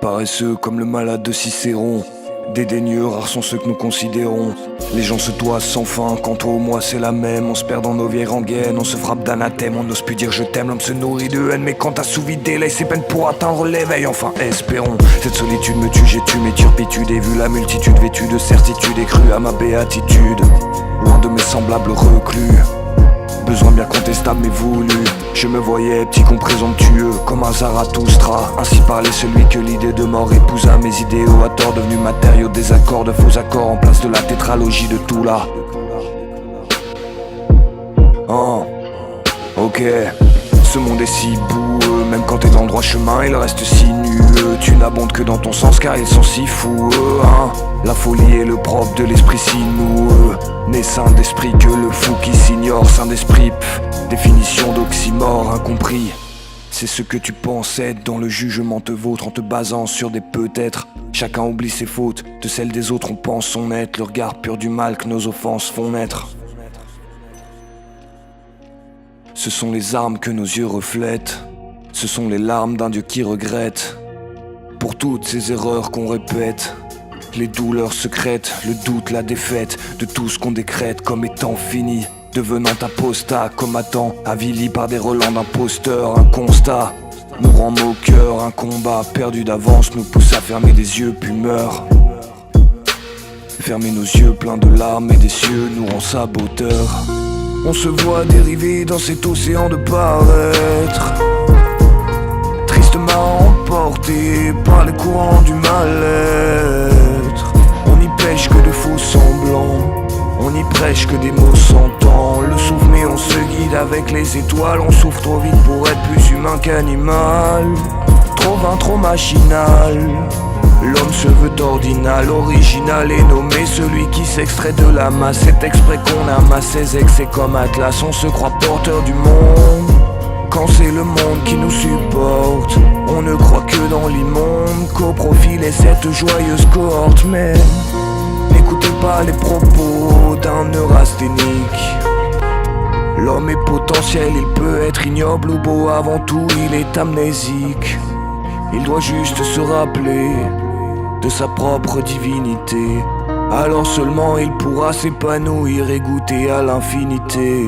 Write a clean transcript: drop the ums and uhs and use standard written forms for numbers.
Paresseux comme le malade de Cicéron, dédaigneux, rares sont ceux que nous considérons. Les gens se toisent sans fin, quand toi ou moi c'est la même. On se perd dans nos vieilles rengaines, on se frappe d'anathème. On n'ose plus dire je t'aime, l'homme se nourrit de haine. Mais quand t'as sous vide délai ses peines pour atteindre l'éveil, enfin espérons. Cette solitude me tue, j'ai tué mes turpitudes. Et vu la multitude vêtue de certitude, et cru à ma béatitude, loin de mes semblables reclus. Besoin bien contestable mais voulu. Je me voyais petit con présomptueux, comme un Zarathustra. Ainsi parlait celui que l'idée de mort épousa. Mes idéaux à tort devenus matériaux des accords, de faux accords en place de la tétralogie de tout là. Oh, ok. Ce monde est si boueux, même quand t'es dans le droit chemin, il reste sinueux. Tu n'abondes que dans ton sens car ils sont si foueux, hein. La folie est le propre de l'esprit sinueux. Né saint d'esprit que le fou qui s'ignore, saint d'esprit, définition d'oxymore incompris. C'est ce que tu penses être dans le jugement te vôtre, en te basant sur des peut-être. Chacun oublie ses fautes, de celles des autres on pense son être. Le regard pur du mal que nos offenses font naître. Ce sont les armes que nos yeux reflètent, ce sont les larmes d'un Dieu qui regrette. Pour toutes ces erreurs qu'on répète, les douleurs secrètes, le doute, la défaite de tout ce qu'on décrète comme étant fini, devenant apostat, combattant, avili par des relents d'imposteurs. Un constat nous rend moqueurs, un combat perdu d'avance nous pousse à fermer des yeux puis meurt. Fermer nos yeux pleins de larmes et des cieux nous rend saboteurs. On se voit dériver dans cet océan de paraître, tristement emporté par les courants du mal-être. On n'y pêche que de faux semblants, on n'y prêche que des mots sans temps. Le souffle mais on se guide avec les étoiles. On souffre trop vite pour être plus humain qu'animal, trop vain, trop machinal. L'homme se veut ordinal, original et nommé celui qui s'extrait de la masse. C'est exprès qu'on amasse ses excès comme Atlas. On se croit porteur du monde quand c'est le monde qui nous supporte. On ne croit que dans l'immonde, qu'au profil est cette joyeuse cohorte. Mais n'écoutez pas les propos d'un neurasthénique. L'homme est potentiel, il peut être ignoble ou beau. Avant tout il est amnésique. Il doit juste se rappeler de sa propre divinité. Alors seulement il pourra s'épanouir et goûter à l'infinité.